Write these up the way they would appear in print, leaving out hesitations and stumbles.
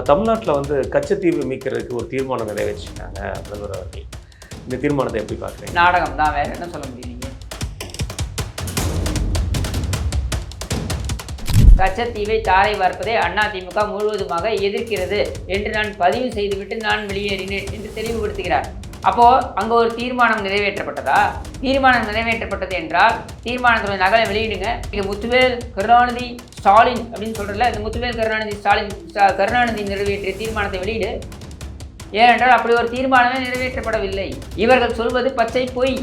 தமிழ்நாட்டில் வந்து கச்சத்தீவு மீட்கிறதுக்கு ஒரு தீர்மானம் நிறைவேற்றிருக்காங்க பிரதமர் அவர்கள். இந்த தீர்மானத்தை எப்படி பார்க்குறீங்க? நாடகம் தான், வேற என்ன சொல்ல முடியும்? நீங்கள் கச்சத்தீவை தாரை வார்ப்பதை அதிமுக முழுவதுமாக எதிர்க்கிறது என்று நான் பதிவு செய்துவிட்டு நான் வெளியேறினேன் என்று தெளிவுபடுத்துகிறார். அப்போ அங்க ஒரு தீர்மானம் நிறைவேற்றப்பட்டதா? தீர்மானம் நிறைவேற்றப்பட்டது என்றால் தீர்மானத்துடைய நகலை வெளியிடுங்க. இங்க முத்துவேல் கருணாநிதி ஸ்டாலின் அப்படின்னு சொல்றல, இந்த முத்துவேல் கருணாநிதி நிறைவேற்றிய தீர்மானத்தை வெளியிடு. ஏனென்றால் அப்படி ஒரு தீர்மானமே நிறைவேற்றப்படவில்லை. இவர்கள் சொல்வது பச்சை பொய்.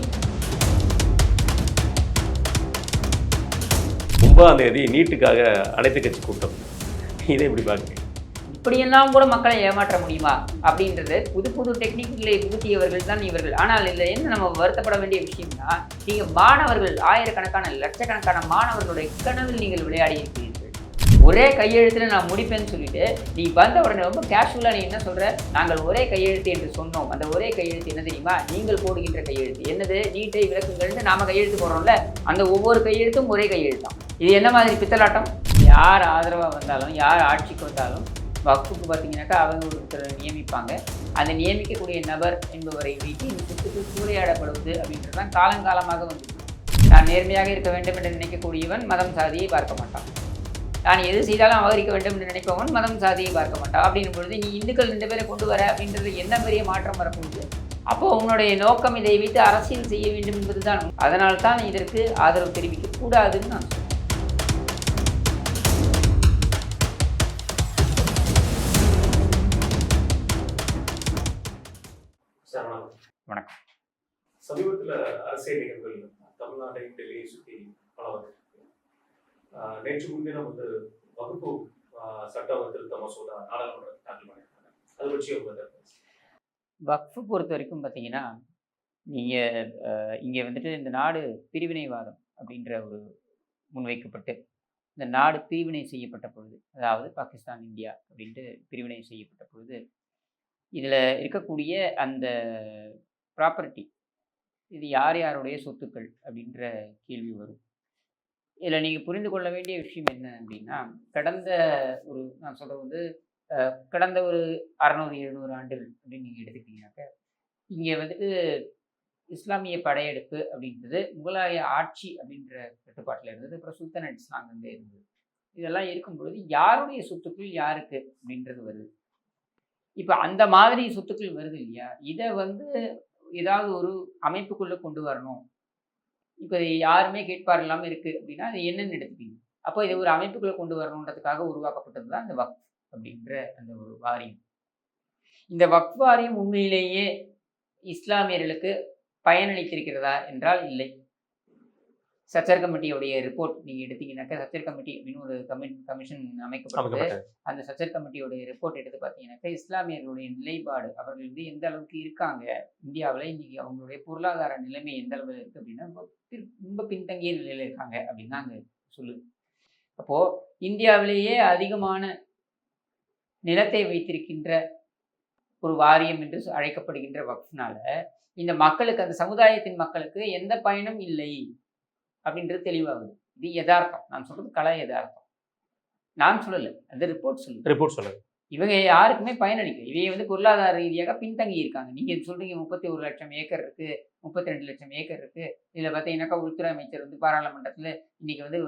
9ஆம் தேதி நீட்டுக்காக அனைத்து கட்சி கூட்டம், இதை எப்படி பார்க்குறீங்க? இப்படியெல்லாம் கூட மக்களை ஏமாற்ற முடியுமா அப்படின்றது புது புது டெக்னிக்களை புகுத்தியவர்கள் தான் இவர்கள். ஆனால் இதில் என்ன நம்ம வருத்தப்பட வேண்டிய விஷயம்னா, நீங்கள் மாணவர்கள், ஆயிரக்கணக்கான லட்சக்கணக்கான மாணவர்களுடைய கனவில் நீங்கள் விளையாடி இருக்கிறீர்கள். ஒரே கையெழுத்தில் நான் முடிப்பேன்னு சொல்லிட்டு நீ வந்த உடனே ரொம்ப கேஷுவலாக நீ என்ன சொல்கிற, நாங்கள் ஒரே கையெழுத்து என்று சொன்னோம். அந்த ஒரே கையெழுத்து என்ன தெரியுமா? நீங்கள் போடுகின்ற கையெழுத்து. என்னது? நீட்டை விளக்குங்கள்னு நாம கையெழுத்து போடுறோம்ல, அந்த ஒவ்வொரு கையெழுத்தும் ஒரே கையெழுத்தான். இது என்ன மாதிரி பித்தலாட்டம்? யார் ஆதரவாக வந்தாலும், யார் ஆட்சிக்கு வந்தாலும் வக்ஃபுக்கு பார்த்தீங்கன்னாக்கா அவங்க ஒருத்தரை நியமிப்பாங்க. அந்த நியமிக்கக்கூடிய நபர் என்பவரை வைத்து இந்த சொத்துக்கு சூறையாடப்படுவது அப்படின்றது தான் காலங்காலமாக வந்து. நான் நேர்மையாக இருக்க வேண்டும் என்று நினைக்கக்கூடியவன் மதம் சாதியை பார்க்க மாட்டான். நான் எது செய்தாலும் அபகரிக்க வேண்டும் என்று நினைப்பவன் மதம் சாதியை பார்க்க மாட்டான். அப்படின்னும் பொழுது நீ இந்துக்கள் 2 பேரை கொண்டு வர அப்படின்றது என்ன பெரிய மாற்றம் வரப்போகுது? அப்போது உன்னுடைய நோக்கம் இதை வைத்து அரசியல் செய்ய வேண்டும் என்பது தான். அதனால் தான் இதற்கு ஆதரவு தெரிவிக்க கூடாதுன்னு நான் சொல்றேன். வணக்கம். சமீபத்தில் அரசியல் நிகழ்வுகள் தமிழ்நாட்டையும் டெல்லியை சுற்றி பல வந்திருக்கு. நேற்று முன்தினம் வந்து வகுப்பு சட்ட திருத்த மசோதா நாடாளுமன்றத்தில் தாக்கல் பண்ணியிருக்காங்க. அதை பற்றி வக்ஃபு பொறுத்த வரைக்கும் பார்த்தீங்கன்னா, நீங்கள் இங்கே வந்துட்டு இந்த நாடு பிரிவினைவாதம் அப்படின்ற ஒரு முன்வைக்கப்பட்டு இந்த நாடு பிரிவினை செய்யப்பட்ட பொழுது, அதாவது பாகிஸ்தான் இந்தியா அப்படின்ட்டு பிரிவினை செய்யப்பட்ட பொழுது, இதில் இருக்கக்கூடிய அந்த ப்ராப்பர்ட்டி இது யார் யாருடைய சொத்துக்கள் அப்படின்ற கேள்வி வரும். இதில் நீங்கள் புரிந்து கொள்ள வேண்டிய விஷயம் என்ன அப்படின்னா, நான் சொல்கிறது வந்து கடந்த ஒரு 600-700 ஆண்டுகள் அப்படின்னு நீங்கள் எடுத்துக்கிட்டீங்கன்னாக்க, இங்கே வந்துட்டு இஸ்லாமிய படையெடுப்பு அப்படின்றது முகலாய ஆட்சி அப்படின்ற கட்டுப்பாட்டில் இருந்தது. அப்புறம் சுல்தானேட்ஸ் அங்கே இருந்தது. இதெல்லாம் இருக்கும் பொழுது யாருடைய சொத்துக்கள் யாருக்கு அப்படின்றது வருது. இப்போ அந்த மாதிரி சொத்துக்கள் வருது இல்லையா, இதை வந்து ஏதாவது ஒரு அமைப்புக்குள்ளே கொண்டு வரணும். இப்போ யாருமே கேட்பார் இல்லாமல் இருக்குது அப்படின்னா அது என்னென்னு எடுத்துப்பீங்க. அப்போ இதை ஒரு அமைப்புக்குள்ளே கொண்டு வரணுன்றதுக்காக உருவாக்கப்பட்டது தான் இந்த வக்ஃப் அப்படின்ற அந்த ஒரு வாரியம். இந்த வக்ஃப் வாரியம் உண்மையிலேயே இஸ்லாமியர்களுக்கு பயனளித்திருக்கிறதா என்றால் இல்லை. சச்சர் கமிட்டியோடைய ரிப்போர்ட் நீங்கள் எடுத்தீங்கன்னாக்கா, சச்சர் கமிட்டி அப்படின்னு ஒரு கமிஷன் அமைக்கப்பட்டது. அந்த சச்சர் கமிட்டியோடைய ரிப்போர்ட் எடுத்து பார்த்தீங்கன்னாக்கா, இஸ்லாமியர்களுடைய நிலைப்பாடு, அவர்கள் வந்து எந்த அளவுக்கு இருக்காங்க இந்தியாவில், இன்றைக்கி அவங்களுடைய பொருளாதார நிலைமை எந்த அளவில் இருக்குது அப்படின்னா ரொம்ப பின்தங்கிய நிலையில் இருக்காங்க அப்படின்னு தான் அங்கே சொல்லுது. அப்போது இந்தியாவிலேயே அதிகமான நிலத்தை வைத்திருக்கின்ற ஒரு வாரியம் என்று அழைக்கப்படுகின்ற வக்ஃப்னால இந்த மக்களுக்கு, அந்த சமுதாயத்தின் மக்களுக்கு எந்த பயனும் இல்லை அப்படின்றது தெளிவாகுது. இது யதார்த்தம். நான் சொல்றது கலை யதார்த்தம். நான் சொல்லலை, அந்த ரிப்போர்ட் சொல்லுது. இவங்க யாருக்குமே பயனளிக்கல. இவங்க வந்து பொருளாதார ரீதியாக பின்தங்கி இருக்காங்க. நீங்கள் சொல்றீங்க 31 லட்சம் ஏக்கர் இருக்கு, 32 லட்சம் ஏக்கர் இருக்கு. இதில் பார்த்தீங்கன்னாக்கா உள்துறை அமைச்சர் வந்து பாராளுமன்றத்தில் இன்னைக்கு வந்து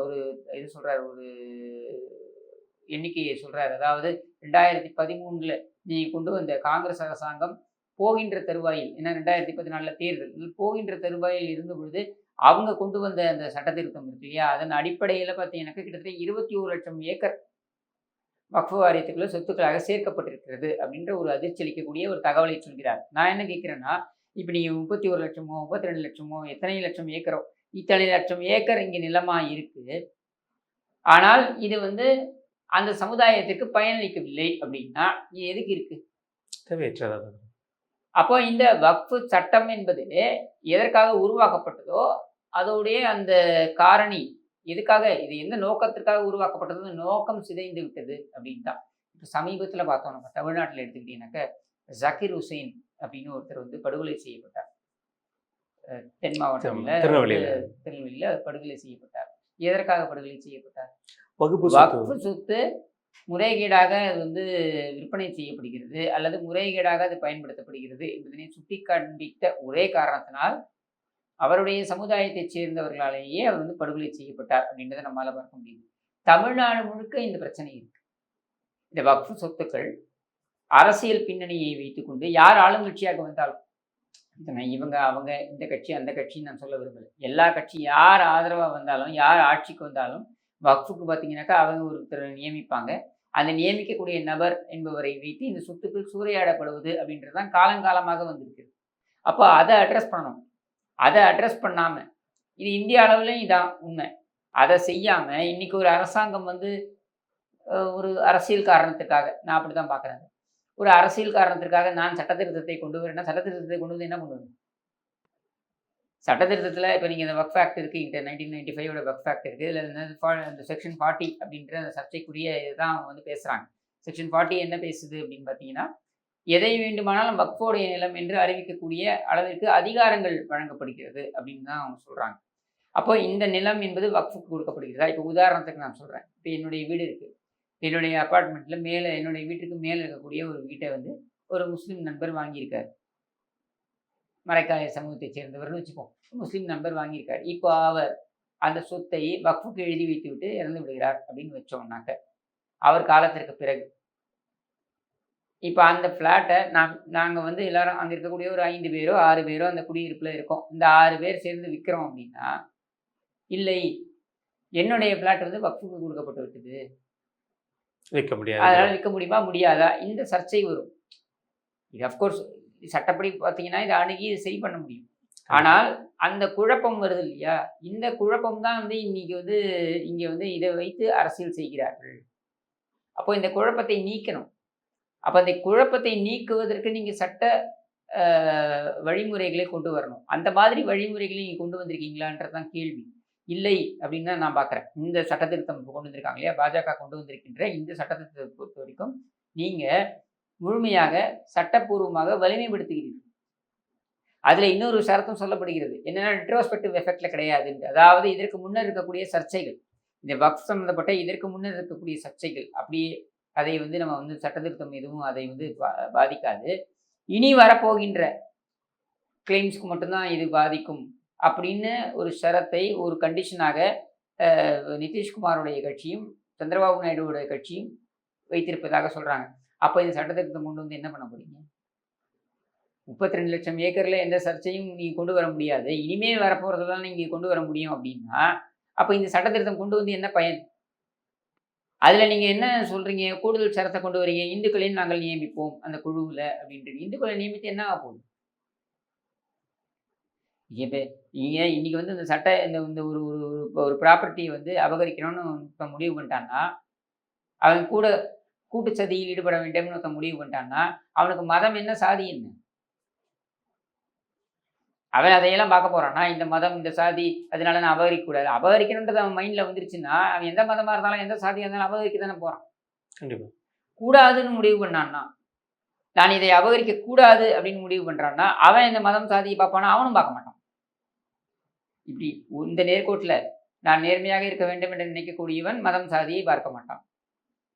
ஒரு இது சொல்றாரு, ஒரு எண்ணிக்கையை சொல்றாரு. அதாவது 2013 நீங்க கொண்டு வந்த காங்கிரஸ் அரசாங்கம் போகின்ற தருவாயில், ஏன்னா 2014 தேர்தல் போகின்ற தருவாயில் இருந்த பொழுது அவங்க கொண்டு வந்த அந்த சட்ட திருத்தம் இருக்கு இல்லையா, அதன் அடிப்படையில் பார்த்தீங்கன்னாக்கா கிட்டத்தட்ட 21 லட்சம் ஏக்கர் வக்ஃபு வாரியத்துக்குள்ள சொத்துக்களாக சேர்க்கப்பட்டிருக்கிறது அப்படின்ற ஒரு அதிர்ச்சி அளிக்கக்கூடிய ஒரு தகவலை சொல்கிறார். நான் என்ன கேட்குறேன்னா, இப்போ நீங்கள் 31 லட்சமோ 32 லட்சமோ எத்தனை லட்சம் ஏக்கரோ, இத்தனை லட்சம் ஏக்கர் இங்கே நிலமாக இருக்குது. ஆனால் இது வந்து அந்த சமுதாயத்திற்கு பயனளிக்கவில்லை அப்படின்னா இது எதுக்கு இருக்கு? தேவையற்றதா. அப்போ இந்த வக்ஃபு சட்டம் என்பது எதற்காக உருவாக்கப்பட்டதோ அதோடைய அந்த காரணி எதுக்காக, இது எந்த நோக்கத்திற்காக உருவாக்கப்பட்டது, நோக்கம் சிதைந்து விட்டது அப்படின்னு தான். இப்போ சமீபத்தில் பார்த்தோம், நம்ம தமிழ்நாட்டில் எடுத்துக்கிட்டீங்கன்னாக்க ஜக்கீர் ஹுசைன் அப்படின்னு ஒருத்தர் வந்து படுகொலை செய்யப்பட்டார். தென் மாவட்டத்தில் திருநெல்வேலியில் படுகொலை செய்யப்பட்டார். எதற்காக படுகொலை செய்யப்பட்டார்? வக்ஃபு சொத்து முறைகேடாக அது வந்து விற்பனை செய்யப்படுகிறது அல்லது முறைகேடாக அது பயன்படுத்தப்படுகிறது என்பதனை சுட்டி காண்பித்த ஒரே காரணத்தினால் அவருடைய சமுதாயத்தைச் சேர்ந்தவர்களாலேயே அவர் வந்து படுகொலை செய்யப்பட்டார் அப்படின்றத நம்மளால பார்க்க முடியுது. தமிழ்நாடு முழுக்க இந்த பிரச்சனை இருக்கு. இந்த வக்ஃப் சொத்துக்கள் அரசியல் பின்னணியை வைத்துக்கொண்டு யார் ஆளுங்கட்சியாக வந்தாலும், இவங்க அவங்க இந்த கட்சி அந்த கட்சின்னு நான் சொல்ல விரும்பலை. எல்லா கட்சி யார் ஆதரவாக வந்தாலும் யார் ஆட்சிக்கு வந்தாலும் வக்ஃபுக்கு பார்த்தீங்கன்னாக்கா அவங்க ஒருத்தரை நியமிப்பாங்க. அந்த நியமிக்கக்கூடிய நபர் என்பவரை வைத்து இந்த சொத்துக்கள் சூறையாடப்படுவது அப்படின்றது தான் காலங்காலமாக வந்திருக்கு. அப்போ அதை அட்ரஸ் பண்ணணும். அதை அட்ரஸ் பண்ணாமல் இது இந்திய அளவுலையும் இதான் உண்மை. அதை செய்யாமல் இன்னைக்கு ஒரு அரசாங்கம் வந்து ஒரு அரசியல் காரணத்துக்காக, நான் அப்படி தான் பார்க்குறேன், ஒரு அரசியல் காரணத்திற்காக நான் சட்டத்திருத்தத்தை கொண்டு வரேன்னா சட்டத்திருத்தத்தை கொண்டு வந்து என்ன கொண்டு வரணும்? சட்டத்திருத்தத்தில் இப்போ நீங்கள் இந்த வக்ஃப் ஆக்ட் இருக்குது, இங்கே 1995 வக்ஃப் ஆக்ட் இருக்குது. இதில் இந்த செக்ஷன் 40 அப்படின்ற அந்த சர்ச்சைக்குரிய இதுதான் வந்து பேசுகிறாங்க. செக்ஷன் 40 என்ன பேசுது அப்படின்னு பார்த்தீங்கன்னா, எதை வேண்டுமானாலும் வக்ஃபோடைய நிலம் என்று அறிவிக்கக்கூடிய அளவிற்கு அதிகாரங்கள் வழங்கப்படுகிறது அப்படின்னு தான் அவங்க சொல்கிறாங்க. அப்போ இந்த நிலம் என்பது வக்ஃபுக்கு கொடுக்கப்படுகிறதா? இப்போ உதாரணத்துக்கு நான் சொல்கிறேன். இப்போ என்னுடைய வீடு இருக்குது. என்னுடைய அப்பார்ட்மெண்ட்டில் மேலே, என்னுடைய வீட்டுக்கு மேலே இருக்கக்கூடிய ஒரு வீட்டை வந்து ஒரு முஸ்லீம் நண்பர் வாங்கியிருக்கார். மரைக்காய சமூகத்தைச் சேர்ந்தவர்னு வச்சுப்போம். முஸ்லீம் நண்பர் வாங்கியிருக்கார். இப்போ அவர் அந்த சொத்தை வக்ஃபுக்கு எழுதி வைத்து விட்டு இறந்து விடுகிறார் அப்படின்னு வச்சோம்னாக்க, அவர் காலத்திற்கு பிறகு இப்போ அந்த ஃப்ளாட்டை நாங்கள் வந்து எல்லாரும் அங்கே இருக்கக்கூடிய ஒரு 5 பேரோ 6 பேரோ அந்த குடியிருப்பில் இருக்கோம். இந்த 6 பேர் சேர்ந்து விற்கிறோம் அப்படின்னா, இல்லை என்னுடைய ஃப்ளாட் வந்து வக்ஃபுக்கு கொடுக்கப்பட்டு விட்டது, விற்க முடியாது, அதனால் விற்க முடியுமா முடியாதா, இந்த சர்ச்சை வரும். இது அஃப்கோர்ஸ் சட்டப்படி பார்த்தீங்கன்னா இதை அணுகி சரி பண்ண முடியும். ஆனால் அந்த குழப்பம் வருது இல்லையா, இந்த குழப்பம் தான் வந்து இன்னைக்கு வந்து இங்கே வந்து இதை வைத்து அரசியல் செய்கிறார்கள். அப்போ இந்த குழப்பத்தை நீக்கணும். அப்போ அந்த குழப்பத்தை நீக்குவதற்கு நீங்கள் சட்ட வழிமுறைகளை கொண்டு வரணும். அந்த மாதிரி வழிமுறைகளை நீங்கள் கொண்டு வந்திருக்கீங்களான்றது தான் கேள்வி. இல்லை அப்படின்னு தான் நான் பார்க்குறேன். இந்த சட்டத்திருத்தம் கொண்டு வந்திருக்காங்க இல்லையா, பாஜக கொண்டு வந்திருக்கின்ற இந்த சட்டத்திருத்தத்தை பொறுத்த வரைக்கும் நீங்கள் முழுமையாக சட்டப்பூர்வமாக வலிமைப்படுத்துகிறீர்கள். அதில் இன்னொரு ஷரத்தும் சொல்லப்படுகிறது. என்னென்னா ரெட்ரோஸ்பெக்டிவ் எஃபெக்டில் கிடையாதுன்ட்டு. அதாவது இதற்கு முன்னர் இருக்கக்கூடிய சர்ச்சைகள், இந்த வக்ஃப் சம்மந்தப்பட்ட இதற்கு முன்னர் இருக்கக்கூடிய சர்ச்சைகள் அப்படியே அதை வந்து நம்ம வந்து சட்டத்திருத்தம் எதுவும் அதை வந்து பாதிக்காது. இனி வரப்போகின்ற கிளைம்ஸ்க்கு மட்டும்தான் இது பாதிக்கும் அப்படின்னு ஒரு ஷரத்தை ஒரு கண்டிஷனாக நிதிஷ்குமாரோடைய கட்சியும் சந்திரபாபு நாயுடுவோடைய கட்சியும் வைத்திருப்பதாக சொல்கிறாங்க. அப்போ இந்த சட்டத்திருத்தம் கொண்டு வந்து என்ன பண்ண போறீங்க? 32 லட்சம் ஏக்கரில் எந்த சர்ச்சையும் நீங்கள் கொண்டு வர முடியாது. இனிமேல் வரப்போகிறதெல்லாம் நீங்கள் கொண்டு வர முடியும் அப்படின்னா, அப்போ இந்த சட்டத்திருத்தம் கொண்டு வந்து என்ன பயன்? அதில் நீங்கள் என்ன சொல்கிறீங்க? கூடுதல் சரத்தை கொண்டு வரீங்க, இந்துக்களையும் நாங்கள் நியமிப்போம் அந்த குழுவில் அப்படின்ட்டு. இந்துக்களை நியமித்து என்ன ஆக போகுது? இப்போ நீங்கள் இன்றைக்கி வந்து இந்த சட்ட இந்த ஒரு ஒரு ப்ராப்பர்ட்டியை வந்து அபகரிக்கணும்னு இப்போ முடிவு பண்ணிட்டான்னா, அவன் கூட கூட்டு சதியில் ஈடுபட வேண்டும்னு ஒருத்தன் முடிவு பண்ணிட்டான்னா, அவனுக்கு மதம் என்ன சாதி என்ன? அவன் அதையெல்லாம் பார்க்க போகிறான்னா, இந்த மதம் இந்த சாதி அதனால நான் அபகரிக்கக்கூடாது. அபகரிக்கணுன்றது அவன் மைண்டில் வந்துருச்சுன்னா, அவன் எந்த மதமாக இருந்தாலும் எந்த சாதியாக இருந்தாலும் அபகரிக்க தானே போகிறான். கண்டிப்பாக கூடாதுன்னு முடிவு பண்ணான்னா, நான் இதை அபகரிக்க கூடாது அப்படின்னு முடிவு பண்ணுறான்னா, அவன் இந்த மதம் சாதியை பார்ப்பானா? அவனும் பார்க்க மாட்டான். இப்படி இந்த நேர்கோட்டில் நான் நேர்மையாக இருக்க வேண்டும் என்று நினைக்கக்கூடியவன் மதம் சாதியை பார்க்க மாட்டான்.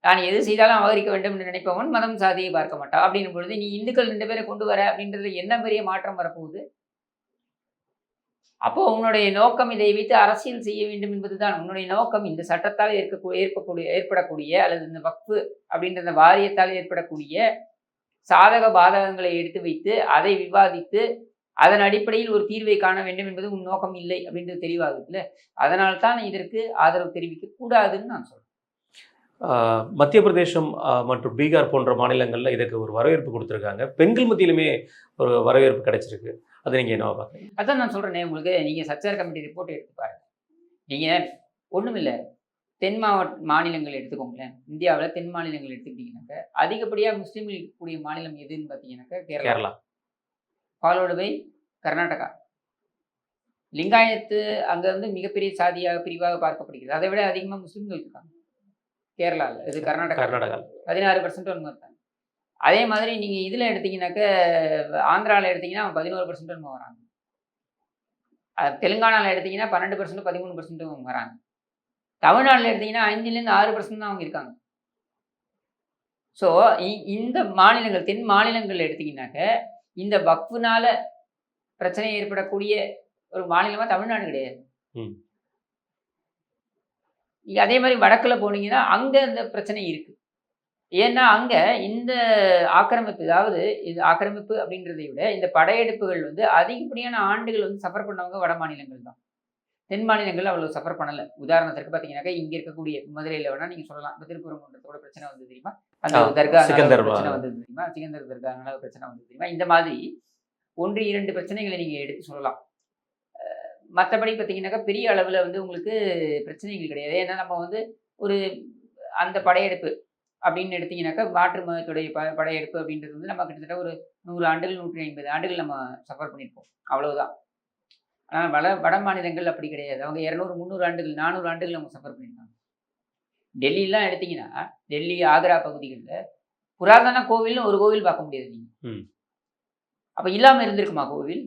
நான் எது செய்தாலும் அபகரிக்க வேண்டும் என்று நினைப்பவன் மதம் சாதியை பார்க்க மாட்டான். அப்படின்னும் பொழுது நீ இந்துக்கள் 2 பேரை கொண்டு வர அப்படின்றது என்ன பெரிய மாற்றம் வரப்போகுது? அப்போ உன்னுடைய நோக்கம் இதை வைத்து அரசியல் செய்ய வேண்டும் என்பதுதான் உன்னுடைய நோக்கம். இந்த சட்டத்தால் ஏற்படக்கூடிய அல்லது இந்த வக்ஃபு அப்படின்ற இந்த வாரியத்தால் ஏற்படக்கூடிய சாதக பாதகங்களை எடுத்து வைத்து அதை விவாதித்து அதன் அடிப்படையில் ஒரு தீர்வை காண வேண்டும் என்பது உன் நோக்கம் இல்லை அப்படின்றது தெளிவாகுதுல்ல. அதனால்தான் இதற்கு ஆதரவு தெரிவிக்க கூடாதுன்னு நான் சொல்றேன். மத்திய பிரதேசம் மற்றும் பீகார் போன்ற மாநிலங்களில் இதுக்கு ஒரு வரவேற்பு கொடுத்துருக்காங்க. பெண்கள் மத்தியிலுமே ஒரு வரவேற்பு கிடைச்சிருக்கு. அதை நீங்கள் என்ன பார்க்குறீங்க? அதான் நான் சொல்கிறேனே உங்களுக்கு, நீங்கள் சச்சார் கமிட்டி ரிப்போர்ட் எடுத்து பாருங்க. நீங்கள் ஒன்றுமில்லை, தென் மாநிலங்கள் எடுத்துக்கோங்களேன். இந்தியாவில் தென் மாநிலங்கள் எடுத்துக்கிட்டிங்கனாக்கா அதிகப்படியாக முஸ்லீம்கள் இருக்கக்கூடிய மாநிலம் எதுன்னு பார்த்தீங்கன்னாக்கா கேரளா. Followed by Karnataka. லிங்காயத்து அங்கே வந்து மிகப்பெரிய சாதியாக பிரிவாக பார்க்கப்படுகிறது. அதை விட அதிகமாக முஸ்லீம்கள் இருக்காங்க கேரளாவில். இது கர்நாடகா 16% ஒன்று இருக்காங்க. அதே மாதிரி நீங்கள் இதில் எடுத்தீங்கன்னாக்க ஆந்திராவில் எடுத்தீங்கன்னா 11% ஒன்று வராங்க. தெலுங்கானாவில் எடுத்தீங்கன்னா 12% 13% வராங்க. தமிழ்நாட்டில் எடுத்தீங்கன்னா 5% 6% தான் அவங்க இருக்காங்க. ஸோ இந்த மாநிலங்கள் தென் மாநிலங்கள் எடுத்தீங்கன்னாக்க இந்த வக்ஃபுனால பிரச்சனை ஏற்படக்கூடிய ஒரு மாநிலமா தமிழ்நாடு கிடையாது. ம். நீங்க அதே மாதிரி வடக்குல போனீங்கன்னா அங்க இந்த பிரச்சனை இருக்கு. ஏன்னா அங்க இந்த ஆக்கிரமிப்பு, அதாவது இது ஆக்கிரமிப்பு அப்படின்றதை விட இந்த படையெடுப்புகள் வந்து அதிகப்படியான ஆண்டுகள் வந்து சஃபர் பண்ணவங்க வட மாநிலங்கள் தான். தென் மாநிலங்கள் அவ்வளவு சஃபர் பண்ணல. உதாரணத்திற்கு பார்த்தீங்கன்னாக்கா இங்க இருக்கக்கூடிய மதுரையில வேணா நீங்க சொல்லலாம். இப்ப திருப்பரங்குன்றத்தோட பிரச்சனை வந்து தெரியுமா? அந்த தர்கா சிக்கந்தர் பிரச்சனை வந்து தெரியுமா? சிக்கந்தர் தர்கானால பிரச்சனை வந்து தெரியுமா? இந்த மாதிரி 1, 2 பிரச்சனைகளை நீங்க எடுத்து சொல்லலாம். மற்றபடி பார்த்தீங்கன்னாக்கா பெரிய அளவில் வந்து உங்களுக்கு பிரச்சனைகள் கிடையாது. ஏன்னா நம்ம வந்து ஒரு அந்த படையெடுப்பு அப்படின்னு எடுத்தீங்கன்னாக்கா மாற்று மதத்துடைய படையெடுப்பு அப்படின்றது வந்து நம்ம கிட்டத்தட்ட ஒரு 100 ஆண்டுகள் 150 ஆண்டுகள் நம்ம சஃபர் பண்ணியிருப்போம். அவ்வளவுதான். ஆனால் வட மாநிலங்கள் அப்படி கிடையாது. அவங்க 200 300 ஆண்டுகள் 400 ஆண்டுகள் அவங்க சஃபர் பண்ணியிருக்காங்க. டெல்லிலாம் எடுத்தீங்கன்னா டெல்லி ஆக்ரா பகுதிகளில் புராதன கோவில்னு ஒரு கோவில் பார்க்க முடியாது நீங்கள். அப்போ இல்லாமல் இருந்திருக்குமா கோவில்?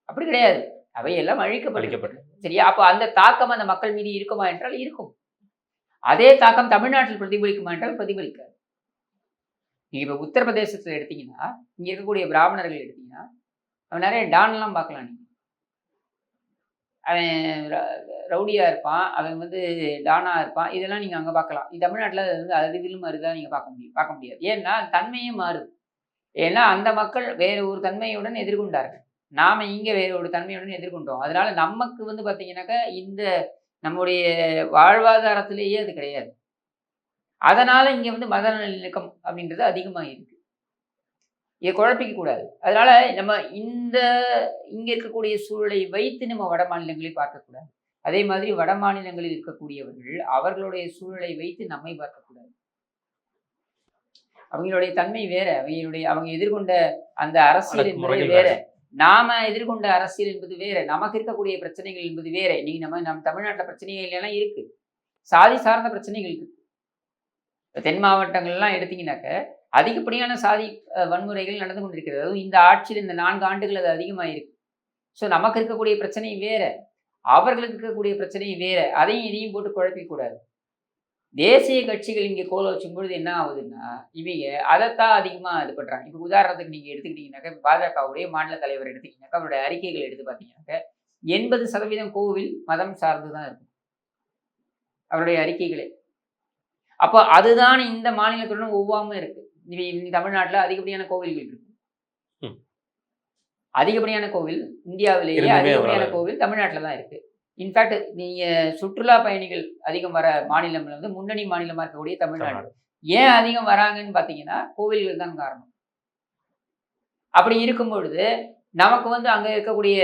அப்படி கிடையாது. அவையெல்லாம் அழிக்கப்பட்டு சரியா? அப்போ அந்த தாக்கம் அந்த மக்கள் மீது இருக்குமா என்றால் இருக்கும். அதே தாக்கம் தமிழ்நாட்டில் பிரதிபலிக்குமா என்றால் பிரதிபலிக்காது. நீங்க இப்போ உத்தரப்பிரதேசத்தில் எடுத்தீங்கன்னா இங்க இருக்கக்கூடிய பிராமணர்கள் எடுத்தீங்கன்னா அவன் நிறைய டான்லாம் பார்க்கலாம். நீங்க அவன் ரவுடியா இருப்பான், அவன் வந்து டானா இருப்பான், இதெல்லாம் நீங்க அங்க பார்க்கலாம். தமிழ்நாட்டில் வந்து அது இதிலும் மறுதான் நீங்க பார்க்க முடியாது. ஏன்னா தன்மையே மாறுது. ஏன்னா அந்த மக்கள் வேற ஒரு தன்மையுடன் எதிர்கொண்டார்கள். நாம இங்க வேற ஒரு தன்மையுடன் எதிர்கொண்டோம். அதனால நமக்கு வந்து பார்த்தீங்கன்னாக்கா இந்த நம்முடைய வாழ்வாதாரத்திலேயே அது கிடையாது. அதனால இங்க வந்து மத நல்லிணக்கம் அப்படின்றது அதிகமாக இருக்கு. இதை குழப்பிக்க கூடாது. அதனால நம்ம இங்க இருக்கக்கூடிய சூழலை வைத்து நம்ம வட மாநிலங்களை பார்க்கக்கூடாது. அதே மாதிரி வட மாநிலங்களில் இருக்கக்கூடியவர்கள் அவர்களுடைய சூழலை வைத்து நம்மை பார்க்கக்கூடாது. அவங்களுடைய தன்மை வேற, அவங்க எதிர்கொண்ட அந்த அரசியல் என்பது வேற, நாம எதிர்கொண்ட அரசியல் என்பது வேற, நமக்கு இருக்கக்கூடிய பிரச்சனைகள் என்பது வேற. நீங்க நம்ம தமிழ்நாட்டில் பிரச்சனைகள் எல்லாம் இருக்கு, சாதி சார்ந்த பிரச்சனைகள் இருக்கு. தென் மாவட்டங்கள்லாம் எடுத்தீங்கன்னாக்க அதிகப்படியான சாதி வன்முறைகள் நடந்து கொண்டிருக்கிறது. அதுவும் இந்த ஆட்சியில் இந்த 4 ஆண்டுகள் அது அதிகமாயிருக்கு. ஸோ நமக்கு இருக்கக்கூடிய பிரச்சனை வேற, அவர்களுக்கு இருக்கக்கூடிய பிரச்சனை வேற. அதையும் இதையும் போட்டு குழப்பிக்கூடாது. தேசிய கட்சிகள் இங்கே கோல வச்சும் பொழுது என்ன ஆகுதுன்னா இவங்க அதைத்தான் அதிகமாக இது பண்ணுறாங்க. இப்போ உதாரணத்துக்கு நீங்கள் எடுத்துக்கிட்டீங்கன்னாக்கா பாஜகவுடைய மாநில தலைவர் எடுத்துக்கிட்டீங்கன்னாக்கா அவருடைய அறிக்கைகள் எடுத்து பார்த்தீங்கன்னாக்கா 80% கோவில் மதம் சார்ந்து தான் இருக்கும் அவருடைய அறிக்கைகளே. அப்போ அதுதான் இந்த மாநிலத்துடன் ஒவ்வாமல் இருக்கு. தமிழ்நாட்டில் அதிகப்படியான கோவில்கள் இருக்கு. அதிகப்படியான கோவில் இந்தியாவிலேயே அதிகப்படியான கோவில் தமிழ்நாட்டில் தான் இருக்கு. இன்ஃபேக்ட் நீங்க சுற்றுலா பயணிகள் அதிகம் வர மாநிலங்கள் வந்து முன்னணி மாநிலமா இருக்கக்கூடிய தமிழ்நாடு. ஏன் அதிகம் வராங்கன்னு பார்த்தீங்கன்னா கோவில்கள் தான் காரணம். அப்படி இருக்கும் பொழுது நமக்கு வந்து அங்க இருக்கக்கூடிய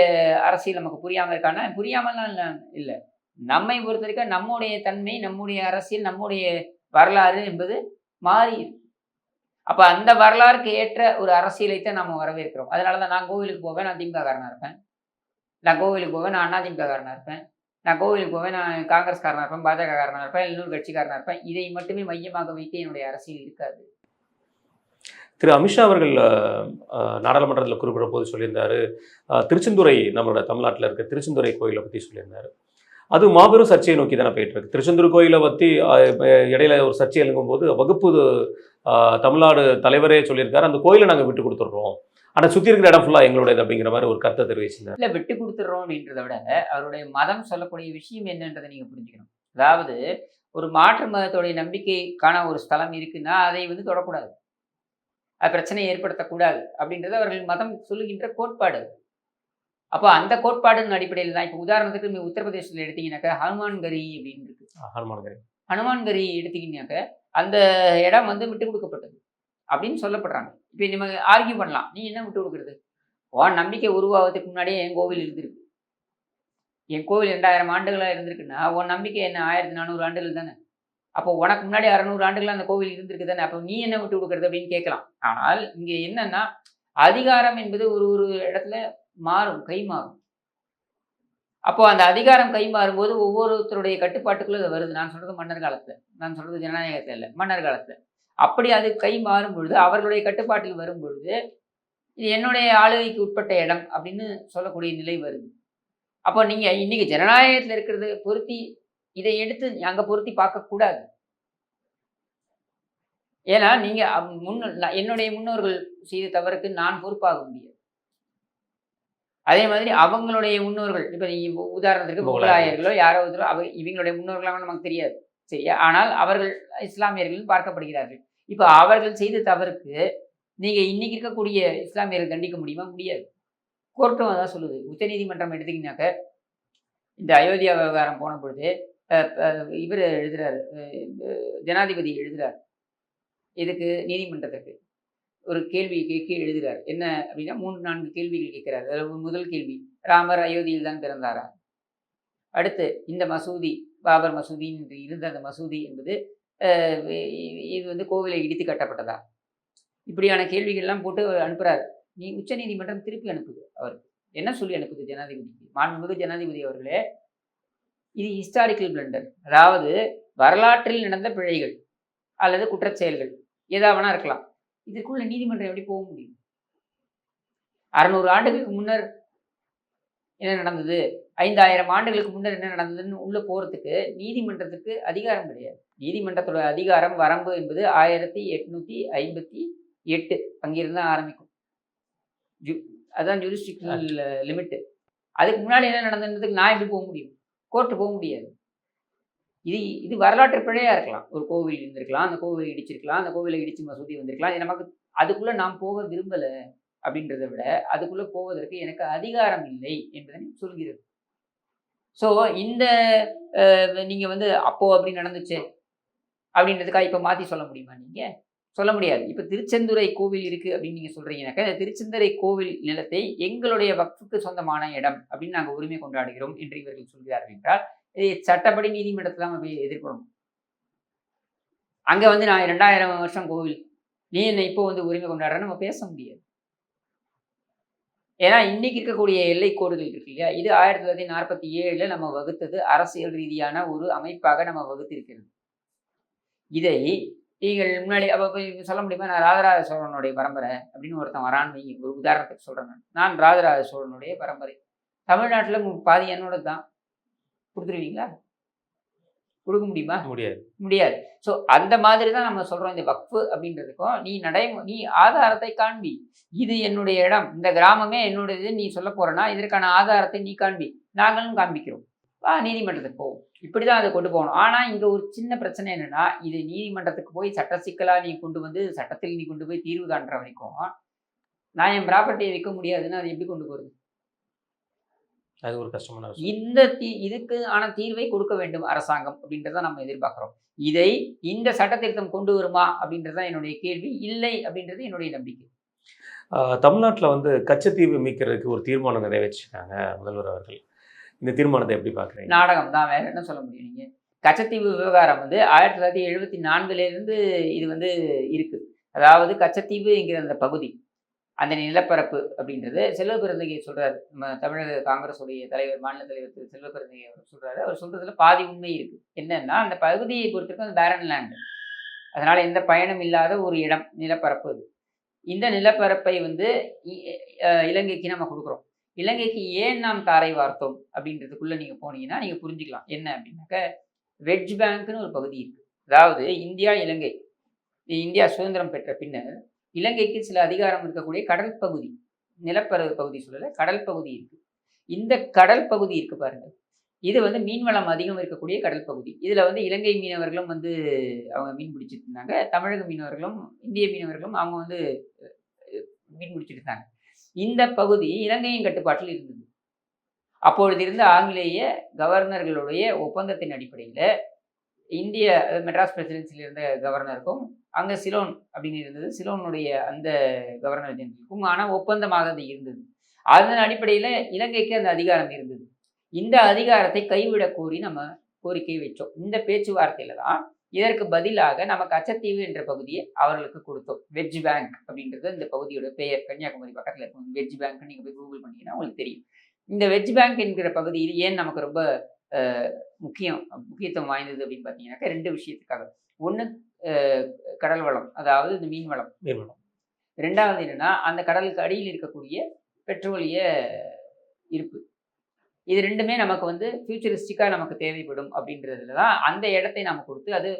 அரசியல் நமக்கு புரியாமல் இருக்கான்னா புரியாமல்லாம் இல்லை. நம்மை பொறுத்த வரைக்கும் நம்முடைய தன்மை, நம்முடைய அரசியல், நம்முடைய வரலாறு என்பது மாறி. அப்ப அந்த வரலாறுக்கு ஏற்ற ஒரு அரசியலைத்தான் நம்ம வரவேற்கிறோம். அதனாலதான் நான் கோவிலுக்கு போவேன், நான் திமுக காரனா இருப்பேன். நான் கோவிலுக்கு போவேன், நான் அதிமுக காரனா இருப்பேன். நான் கோவிலுக்கு போவேன், நான் காங்கிரஸ் காரனா இருப்பேன், பாஜக காரனா இருப்பேன், இன்னொரு கட்சிக்காரனா இருப்பேன். இதை மட்டுமே மையமாக வைத்து என்னுடைய அரசியல் இருக்காது. திரு அமித்ஷா அவர்கள் நாடாளுமன்றத்தில் குறிப்பிட போது சொல்லியிருந்தாரு, திருச்செந்துறை நம்மளோட தமிழ்நாட்டில் இருக்க திருச்செந்துறை கோயிலை பற்றி சொல்லியிருந்தாரு. அது மாபெரும் சர்ச்சையை நோக்கி தானே போயிட்டு இருக்கு. திருச்செந்தூர் கோயிலை பற்றி இடையில ஒரு சர்ச்சை எழுங்கும் போது வகுப்பு தமிழ்நாடு தலைவரே சொல்லியிருக்காரு, அந்த கோயிலை நாங்கள் விட்டு கொடுத்துட்றோம், ஆனால் சுற்றி இருக்கிற இடம் ஃபுல்லாக எங்களுடையது அப்படிங்கிற மாதிரி ஒரு கருத்தை தெரிவிச்சிருந்தார். இல்லை, விட்டு கொடுத்துட்றோம் அப்படின்றத விட அவருடைய மதம் சொல்லக்கூடிய விஷயம் என்னன்றதை நீங்கள் புரிஞ்சுக்கணும். அதாவது ஒரு மாற்று மதத்துடைய நம்பிக்கைக்கான ஒரு ஸ்தலம் இருக்குன்னா அதை வந்து தொடக்கூடாது, அது பிரச்சனையை ஏற்படுத்தக்கூடாது அப்படின்றது அவர்கள் மதம் சொல்லுகின்ற கோட்பாடு. அப்போ அந்த கோட்பாடுன்னு அடிப்படையில் தான் இப்போ உதாரணத்துக்கு உத்தரப்பிரதேசத்தில் எடுத்தீங்கன்னாக்கா ஹனுமான்கரி அப்படின்னு இருக்கு. ஹனுமான்கரி எடுத்தீங்கன்னாக்க அந்த இடம் வந்து விட்டு கொடுக்கப்பட்டது அப்படின்னு சொல்லப்படுறாங்க. இப்போ நம்ம ஆர்கியூ பண்ணலாம், நீ என்ன விட்டு கொடுக்குறது? உன் நம்பிக்கை உருவாவதுக்கு முன்னாடியே என் கோவில் இருந்திருக்கு. என் கோவில் 2000 ஆண்டுகளாக இருந்திருக்குன்னா உன் நம்பிக்கை என்ன 1400 ஆண்டுகள் தானே. அப்போ உனக்கு முன்னாடி 600 ஆண்டுகள் அந்த கோவில் இருந்திருக்கு தானே. அப்போ நீ என்ன விட்டு கொடுக்குறது அப்படின்னு கேட்கலாம். ஆனால் இங்கே என்னன்னா அதிகாரம் என்பது ஒரு இடத்துல மாறும், கை மாறும். அப்போ அந்த அதிகாரம் கை மாறும்போது ஒவ்வொருத்தருடைய கட்டுப்பாட்டுக்குள்ள அது வருது. நான் சொல்றது மன்னர் காலத்துல, நான் சொல்றது ஜனநாயகத்துல இல்லை, மன்னர் காலத்துல. அப்படி அது கை மாறும் பொழுது அவர்களுடைய கட்டுப்பாட்டில் வரும் பொழுது இது என்னுடைய ஆளுகைக்கு உட்பட்ட இடம் அப்படின்னு சொல்லக்கூடிய நிலை வருது. அப்போ நீங்க இன்னைக்கு ஜனநாயகத்தில் இருக்கிறது பொருத்தி இதை எடுத்து அங்க பொருத்தி பார்க்க கூடாது. ஏன்னா நீங்க என்னுடைய முன்னோர்கள் செய்த தவறுக்கு நான் பொறுப்பாக முடியாது. அதே மாதிரி அவங்களுடைய முன்னோர்கள் இப்ப நீங்க உதாரணத்திற்கு முகலாயர்களோ யாரோ இவங்களுடைய முன்னோர்களாக நமக்கு தெரியாது, சரியா? ஆனால் அவர்கள் இஸ்லாமியர்கள் பார்க்கப்படுகிறார்கள். இப்ப அவர்கள் செய்த தவறுக்கு நீங்க இன்னைக்கு இருக்கக்கூடிய இஸ்லாமியர்கள் தண்டிக்க முடியுமா? முடியாது. கோர்ட்டும் அதான் சொல்லுது. உச்சநீதிமன்றம் எடுத்தீங்கன்னாக்க இந்த அயோத்தியா விவகாரம் போன பொழுது இவர் எழுதுறாரு, ஜனாதிபதி எழுதுறார் இதுக்கு நீதிமன்றத்துக்கு ஒரு கேள்வி கேட்க எழுதுகிறார். என்ன அப்படின்னா 3-4 கேள்விகள் கேட்கிறார். அதில் முதல் கேள்வி, ராமர் அயோத்தியில் தான் பிறந்தாரா? அடுத்து, இந்த மசூதி பாபர் மசூதி என்று இருந்த அந்த மசூதி என்பது இது வந்து கோவிலை இடித்து கட்டப்பட்டதா? இப்படியான கேள்விகள்லாம் போட்டு அனுப்புகிறார். உச்ச நீதிமன்றம் திருப்பி அனுப்புது. அவருக்கு என்ன சொல்லி அனுப்புது? ஜனாதிபதிக்கு, மாண்புமிகு ஜனாதிபதி அவர்களே, இது ஹிஸ்டாரிக்கல் பிளண்டர், அதாவது வரலாற்றில் நடந்த பிழைகள் அல்லது குற்றச்செயல்கள் ஏதாவனா இருக்கலாம். இதற்குள்ள நீதிமன்றம் எப்படி போக முடியும்? 600 ஆண்டுகளுக்கு முன்னர் என்ன நடந்தது, 5000 ஆண்டுகளுக்கு முன்னர் என்ன நடந்ததுன்னு உள்ள போறதுக்கு நீதிமன்றத்துக்கு அதிகாரம் கிடையாது. நீதிமன்றத்தோட அதிகாரம் வரம்பு என்பது 1858 அங்கிருந்து ஆரம்பிக்கும். அதான் ஜூரிஸ்டிக்ஷனல் லிமிட். அதுக்கு முன்னாடி என்ன நடந்ததுன்றதுக்கு நான் எப்படி போக முடியும்? கோர்ட்டு போக முடியாது. இது வரலாற்று பிழையா இருக்கலாம். ஒரு கோவில் இருந்திருக்கலாம், அந்த கோவிலை இடிச்சிருக்கலாம், அந்த கோவிலை இடிச்சு மசூதி வந்திருக்கலாம். இது நமக்கு அதுக்குள்ள நாம் போக விரும்பல அப்படின்றத விட அதுக்குள்ள போவதற்கு எனக்கு அதிகாரம் இல்லை என்பதை சொல்கிறது. ஸோ இந்த நீங்க வந்து அப்போ அப்படி நடந்துச்சு அப்படின்றதுக்காக இப்ப மாத்தி சொல்ல முடியுமா? நீங்க சொல்ல முடியாது. இப்ப திருச்செந்துறை கோவில் இருக்கு அப்படின்னு நீங்க சொல்றீங்கன்னாக்கா, இந்த திருச்செந்துறை கோவில் நிலத்தை எங்களுடைய வக்ஃபுக்கு சொந்தமான இடம் அப்படின்னு நாங்கள் உரிமை கொண்டாடுகிறோம் என்று இவர்கள் சொல்கிறார்கள் என்றால் சட்டப்படி நீதிமன்றத்தில் தான் போய் எதிர்கொள்ளணும். அங்க வந்து நான் 2000 வருஷம் கோவில், நீ என்ன இப்போ வந்து உரிமை கொண்டாடுறேன்னு நம்ம பேச முடியாது. ஏன்னா இன்னைக்கு இருக்கக்கூடிய எல்லை கோடுகள் இருக்கு இல்லையா, இது 1947 நம்ம வகுத்தது அரசியல் ரீதியான ஒரு அமைப்பாக நம்ம வகுத்திருக்கிறது. இதை நீங்கள் முன்னாடி சொல்ல முடியுமா? நான் ராஜராஜ சோழனுடைய பரம்பரை அப்படின்னு ஒருத்தன் வரான்னு ஒரு உதாரணத்துக்கு சொல்றேன். நான் ராஜராஜ சோழனுடைய பரம்பரை, தமிழ்நாட்டில் பாதி என்னோட தான், கொடுத்துருவீங்களா? கொடுக்க முடியுமா? முடியாது. ஸோ அந்த மாதிரி தான் நம்ம சொல்றோம். இந்த வக்ஃபு அப்படின்றதுக்கும் நீ ஆதாரத்தை காண்பி, இது என்னுடைய இடம், இந்த கிராமமே என்னுடையது நீ சொல்ல போறேன்னா இதற்கான ஆதாரத்தை நீ காண்பி, நாங்களும் காண்பிக்கிறோம், நீதிமன்றத்துக்கு போவோம். இப்படிதான் அதை கொண்டு போகணும். ஆனா இங்க ஒரு சின்ன பிரச்சனை என்னன்னா, இது நீதிமன்றத்துக்கு போய் சட்ட சிக்கலா நீ கொண்டு வந்து சட்டத்தில் நீ கொண்டு போய் தீர்வு காண்ற வரைக்கும் நான் என் ப்ராப்பர்ட்டியை விற்க முடியாதுன்னு அதை எப்படி கொண்டு போறது? அது ஒரு கஷ்டமான விஷயம். இதுக்கு ஆன தீர்வை கொடுக்க வேண்டும் அரசாங்கம் அப்படின்றத நம்ம எதிர்பார்க்கிறோம். இதை இந்த சட்ட திருத்தம் கொண்டு வருமா அப்படின்றத என்னுடைய கேள்வி. இல்லை அப்படின்றது என்னுடைய நம்பிக்கை. தமிழ்நாட்டில் வந்து கச்சத்தீவு மீட்கிறதுக்கு ஒரு தீர்மானம் நிறைவேற்றிருக்காங்க முதல்வர் அவர்கள். இந்த தீர்மானத்தை எப்படி பார்க்குறீங்க? நாடகம் தான், வேற என்ன சொல்ல முடியும்? நீங்க கச்சத்தீவு விவகாரம் வந்து 1974 இது வந்து இருக்கு. அதாவது கச்சத்தீவு என்கிற அந்த பகுதி, அந்த நிலப்பரப்பு அப்படின்றது செல்வ பெருந்தகை சொல்றாரு. நம்ம தமிழக காங்கிரஸுடைய தலைவர், மாநில தலைவர் திரு செல்வ பெருந்தகை அவர் சொல்றாரு. அவர் சொல்றதுல பாதி உண்மை இருக்கு. என்னன்னா, அந்த பகுதியை பொறுத்திருக்கும் அந்த பேரன் லேண்ட், அதனால எந்த பயனும் இல்லாத ஒரு இடம், நிலப்பரப்பு அது. இந்த நிலப்பரப்பை வந்து இலங்கைக்கு நம்ம கொடுக்குறோம். இலங்கைக்கு ஏன் நாம் தாரை வார்த்தோம் அப்படின்றதுக்குள்ள நீங்க போனீங்கன்னா நீங்க புரிஞ்சுக்கலாம். என்ன அப்படின்னாக்க, வெட்ஜ் பேங்க்னு ஒரு பகுதி இருக்கு. அதாவது இந்தியா சுதந்திரம் பெற்ற பின்னர் இலங்கைக்கு சில அதிகாரம் இருக்கக்கூடிய கடல் பகுதி, நிலப்பரப்பு பகுதி சொல்லல, கடல் பகுதி இருக்கு. இந்த கடல் பகுதி இருக்கு பாருங்க, இது வந்து மீன்வளம் அதிகம் இருக்கக்கூடிய கடல் பகுதி. இதுல வந்து இலங்கை மீனவர்களும் வந்து அவங்க மீன் பிடிச்சிட்டு இருந்தாங்க, தமிழக மீனவர்களும் இந்திய மீனவர்களும் அவங்க வந்து மீன் பிடிச்சிட்டு இருந்தாங்க. இந்த பகுதி இலங்கையின் கட்டுப்பாட்டில் இருந்தது. அப்பொழுது இருந்த ஆங்கிலேய கவர்னர்களுடைய ஒப்பந்தத்தின் அடிப்படையில் இந்திய மெட்ராஸ் பிரசிடென்சியில் இருந்த கவர்னருக்கும் அங்கே சிலோன் அப்படின்னு இருந்தது, சிலோனுடைய அந்த கவர்னர் ஜெனரலுக்கும் ஆனால் ஒப்பந்தமாக அது இருந்தது. அதன் அடிப்படையில் இலங்கைக்கு அந்த அதிகாரம் இருந்தது. இந்த அதிகாரத்தை கைவிட கோரி நம்ம கோரிக்கை வச்சோம். இந்த பேச்சுவார்த்தையில தான் இதற்கு பதிலாக நம்ம கச்சத்தீவு என்ற பகுதியை அவர்களுக்கு கொடுத்தோம். வெட்ஜ் பேங்க் அப்படின்றது இந்த பகுதியோட பெயர். கன்னியாகுமரி பக்கத்தில் இருக்கும் வெட்ஜ் பேங்க். நீங்கள் போய் கூகுள் பண்ணீங்கன்னா உங்களுக்கு தெரியும். இந்த வெட்ஜ் பேங்க் என்கிற பகுதியில் ஏன் நமக்கு ரொம்ப முக்கியத்துவம் வாய்ந்தது அப்படின்னு பார்த்தீங்கன்னாக்கா, 2 விஷயத்துக்காக. ஒன்று, கடல் வளம், அதாவது இந்த மீன் வளம். ரெண்டாவது என்னன்னா, அந்த கடலுக்கு அடியில் இருக்கக்கூடிய பெட்ரோலிய இருப்பு. இது 2மே நமக்கு வந்து ஃபியூச்சரிஸ்டிக்காக நமக்கு தேவைப்படும் அப்படின்றதுல தான் அந்த இடத்தை நம்ம கொடுத்து, அது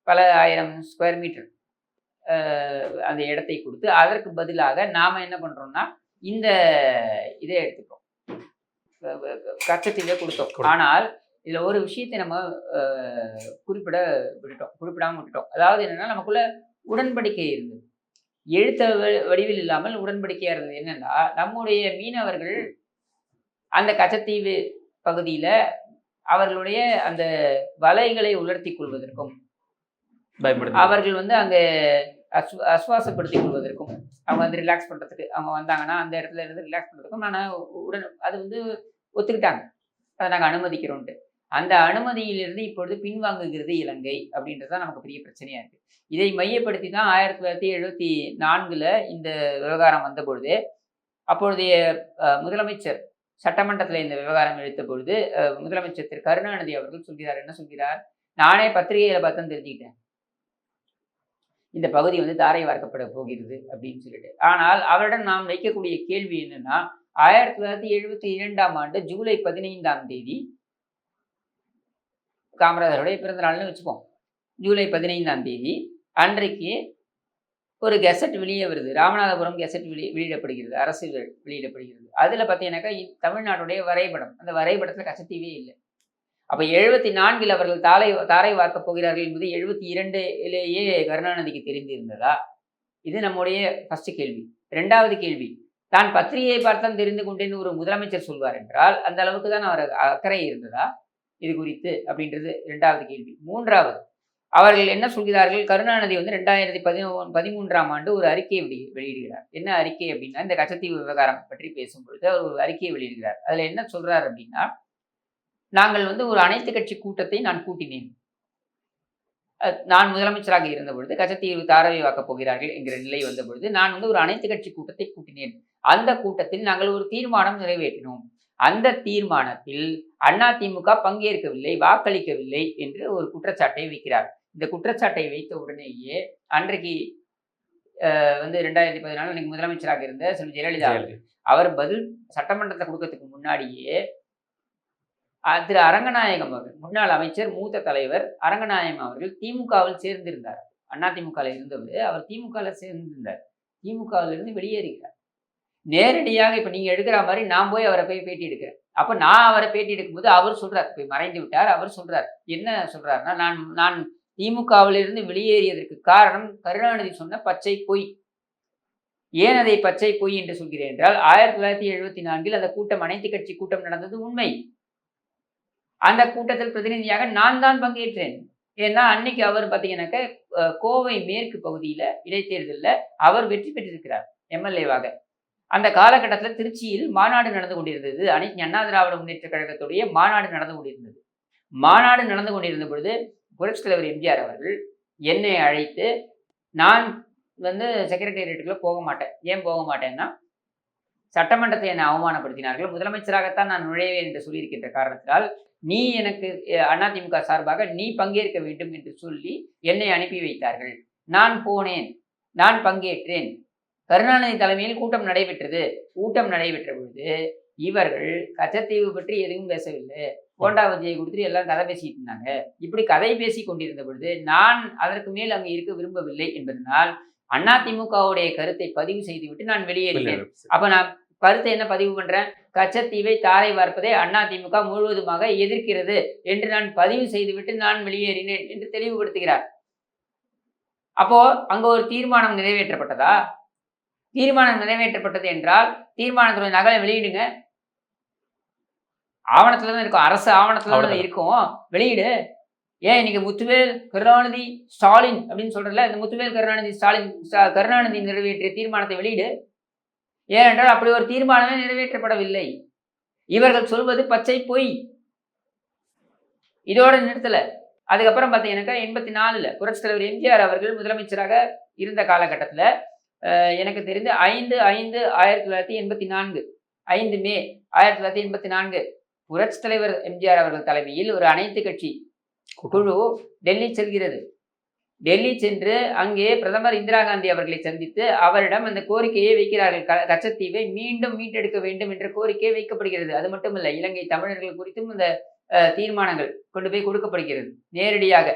பல 1000 ஸ்கொயர் மீட்டர் அந்த இடத்தை கொடுத்து அதற்கு பதிலாக நாம என்ன பண்றோம்னா இந்த இதை எடுத்துக்கிறோம், கச்சத்தீவை கொடுத்தோம். ஆனால் இதுல ஒரு விஷயத்தை நம்ம குறிப்பிடாம விட்டுட்டோம். அதாவது என்னன்னா, நமக்குள்ள உடன்படிக்கை இருந்தது, எழுத்த வடிவில் இல்லாமல் உடன்படிக்கையா இருந்தது. என்னன்னா, நம்முடைய மீனவர்கள் அந்த கச்சத்தீவு பகுதியில அவர்களுடைய அந்த வலைகளை உலர்த்தி கொள்வதற்கும் அவர்கள் வந்து அங்க அஸ்வாசப்படுத்திக் கொள்வதற்கும், அவங்க வந்து ரிலாக்ஸ் பண்றதுக்கு அவங்க வந்தாங்கன்னா அந்த இடத்துல இருந்து ரிலாக்ஸ் பண்றதுக்கும் அது வந்து ஒத்துக்கிட்டாங்க, அதை நாங்கள் அனுமதிக்கிறோம்ட்டு. அந்த அனுமதியிலிருந்து இப்பொழுது பின்வாங்குகிறது இலங்கை அப்படின்றதுதான் நமக்கு பெரிய பிரச்சனையா இருக்கு. இதை மையப்படுத்தி தான் 1974 இந்த விவகாரம் வந்த பொழுது அப்பொழுதைய முதலமைச்சர் சட்டமன்றத்தில் இந்த விவகாரம் எடுத்த பொழுது முதலமைச்சர் திரு கருணாநிதி அவர்கள் சொல்கிறார், என்ன சொல்கிறார், நானே பத்திரிகையில பார்த்தா தெரிஞ்சுக்கிட்டேன் இந்த பகுதி வந்து தாரை வார்க்கப்பட போகிறது அப்படின்னு சொல்லிட்டு. ஆனால் அவரிடம் நாம் வைக்கக்கூடிய கேள்வி என்னன்னா, 1972 ஜூலை 15 காமராஜருடைய பிறந்த நாள்னு வச்சுப்போம். ஜூலை 15 அன்றைக்கு ஒரு கெசட் வெளியே வருது, ராமநாதபுரம் கெசட் வெளியிடப்படுகிறது, அரசு வெளியிடப்படுகிறது. அதுல பார்த்தீங்கன்னாக்கா தமிழ்நாட்டுடைய வரைபடம், அந்த வரைபடத்துல கச்சத்தீவே இல்லை. அப்ப 74 அவர்கள் தாரை வார்க்க போகிறார்கள் என்பது 72லேயே கருணாநிதிக்கு தெரிந்திருந்ததா? இது நம்முடைய ஃபர்ஸ்ட் கேள்வி. இரண்டாவது கேள்வி, தான் பத்திரிகையை பார்த்தான் தெரிந்து கொண்டேன்னு ஒரு முதலமைச்சர் சொல்வார் என்றால் அந்த அளவுக்கு தான் அவர் அக்கறை இருந்ததா இது குறித்து அப்படின்றது இரண்டாவது கேள்வி. மூன்றாவது, அவர்கள் என்ன சொல்கிறார்கள், கருணாநிதி வந்து 2013 ஒரு அறிக்கையை வெளியிடுகிறார். என்ன அறிக்கை அப்படின்னா, இந்த கச்சத்தீவு விவகாரம் பற்றி பேசும்பொழுது அவர் ஒரு அறிக்கையை வெளியிடுகிறார். அதுல என்ன சொல்றார் அப்படின்னா, நாங்கள் வந்து ஒரு அனைத்து கட்சி கூட்டத்தை நான் கூட்டினேன், நான் முதலமைச்சராக இருந்த பொழுது கச்சத்தீவு தாரை வாக்கப் போகிறார்கள் என்கிற நிலை வந்த பொழுது நான் வந்து ஒரு அனைத்து கட்சி கூட்டத்தை கூட்டினேன். அந்த கூட்டத்தில் நாங்கள் ஒரு தீர்மானம் நிறைவேற்றினோம். அந்த தீர்மானத்தில் அதிமுக பங்கேற்கவில்லை, வாக்களிக்கவில்லை என்று ஒரு குற்றச்சாட்டை வைக்கிறார். இந்த குற்றச்சாட்டை வைத்த உடனேயே அன்றைக்கு வந்து 2014 அன்னைக்கு முதலமைச்சராக இருந்த செல்வி ஜெயலலிதா அவர் பதில் சட்டமன்றத்தை கொடுக்கறதுக்கு முன்னாடியே திரு அரங்கநாயகம் அவர்கள், முன்னாள் அமைச்சர், மூத்த தலைவர் அரங்கநாயகம் அவர்கள் திமுகவில் சேர்ந்திருந்தார். அதிமுகவில் இருந்தவர், அவர் திமுகவில் சேர்ந்திருந்தார். திமுகவில் இருந்து வெளியேறுகிறார். நேரடியாக இப்ப நீங்க எடுக்கிற மாதிரி நான் போய் அவரை போய் பேட்டி எடுக்கிறேன். அப்ப நான் அவரை பேட்டி எடுக்கும்போது அவர் சொல்றார், போய் மறைந்து விட்டார், அவர் சொல்றார், என்ன சொல்றாருன்னா, நான் திமுகவில் இருந்து வெளியேறியதற்கு காரணம் கருணாநிதி சொன்ன பச்சை பொய். ஏன் அதை பச்சை பொய் என்று சொல்கிறேன் என்றால், 1974 அந்த கூட்டம் அனைத்து கட்சி கூட்டம் நடந்தது உண்மை. அந்த கூட்டத்தில் பிரதிநிதியாக நான் தான் பங்கேற்றேன். ஏன்னா அன்னைக்கு அவர் பார்த்தீங்கன்னாக்க கோவை மேற்கு பகுதியில இடைத்தேர்தலில் அவர் வெற்றி பெற்றிருக்கிறார் எம்எல்ஏவாக. அந்த காலகட்டத்தில் திருச்சியில் மாநாடு நடந்து கொண்டிருந்தது, அனைத்து அண்ணா திராவிட முன்னேற்ற கழகத்துடைய மாநாடு நடந்து கொண்டிருந்தது. மாநாடு நடந்து கொண்டிருந்த பொழுது புரட்சித் தலைவர் எம்ஜிஆர் அவர்கள் என்னை அழைத்து, நான் வந்து செக்ரட்டேரியட்டுக்குள்ள போக மாட்டேன். ஏன் போக மாட்டேன்னா, சட்டமன்றத்தை என்னை அவமானப்படுத்தினார்கள், முதலமைச்சராகத்தான் நான் நுழைவேன் என்று சொல்லியிருக்கின்ற காரணத்தினால் நீ எனக்கு அதிமுக சார்பாக நீ பங்கேற்க வேண்டும் என்று சொல்லி என்னை அனுப்பி வைத்தார்கள். நான் போனேன், நான் பங்கேற்றேன். கருணாநிதி தலைமையில் கூட்டம் நடைபெற்றது. கூட்டம் நடைபெற்ற பொழுது இவர்கள் கச்சத்தீவு பற்றி எதுவும் பேசவில்லை, போண்டா வஜியை கொடுத்துட்டு எல்லாம் கதை பேசிட்டு இருந்தாங்க. இப்படி கதை பேசி கொண்டிருந்த பொழுது நான் அதற்கு மேல் அங்கு இருக்க விரும்பவில்லை என்பதனால் அதிமுகவுடைய கருத்தை பதிவு செய்துவிட்டு நான் வெளியேறினேன். அப்ப நான் கருத்தை என்ன பதிவு பண்றேன், கச்சத்தீவை தாரை வார்ப்பதை அதிமுக முழுவதுமாக எதிர்க்கிறது என்று நான் பதிவு செய்துவிட்டு நான் வெளியேறினேன் என்று தெளிவுபடுத்துகிறார். அப்போ அங்க ஒரு தீர்மானம் நிறைவேற்றப்பட்டதா? தீர்மானம் நிறைவேற்றப்பட்டது என்றால் தீர்மானத்துடைய நகலை வெளியிடுங்க. ஆவணத்துல தான் இருக்கும், அரசு ஆவணத்துல தான் இருக்கும், வெளியிடு. ஏன் இன்னைக்கு முத்துவேல் கருணாநிதி ஸ்டாலின் அப்படின்னு சொல்றதுல, இந்த முத்துவேல் கருணாநிதி ஸ்டாலின் கருணாநிதி நிறைவேற்றிய தீர்மானத்தை வெளியிடு. ஏனென்றால் அப்படி ஒரு தீர்மானமே நிறைவேற்றப்படவில்லை. இவர்கள் சொல்வது பச்சை பொய். இதோட நிறுத்தல. அதுக்கப்புறம் பார்த்தீங்கன்னாக்கா 84 புரட்சித் தலைவர் எம்ஜிஆர் அவர்கள் முதலமைச்சராக இருந்த காலகட்டத்தில் எனக்கு தெரிந்து 5/5/1984 5 மே 1984 புரட்சித் தலைவர் எம்ஜிஆர் அவர்கள் தலைமையில் ஒரு அனைத்து கட்சி குழு டெல்லி செல்கிறது. டெல்லி சென்று அங்கே பிரதமர் இந்திரா காந்தி அவர்களை சந்தித்து அவரிடம் அந்த கோரிக்கையை வைக்கிறார்கள். கச்சத்தீவை மீண்டும் மீட்டெடுக்க வேண்டும் என்ற கோரிக்கை வைக்கப்படுகிறது. அது மட்டுமல்ல, இலங்கை தமிழர்கள் குறித்தும் இந்த தீர்மானங்கள் கொண்டு போய் கொடுக்கப்படுகிறது நேரடியாக.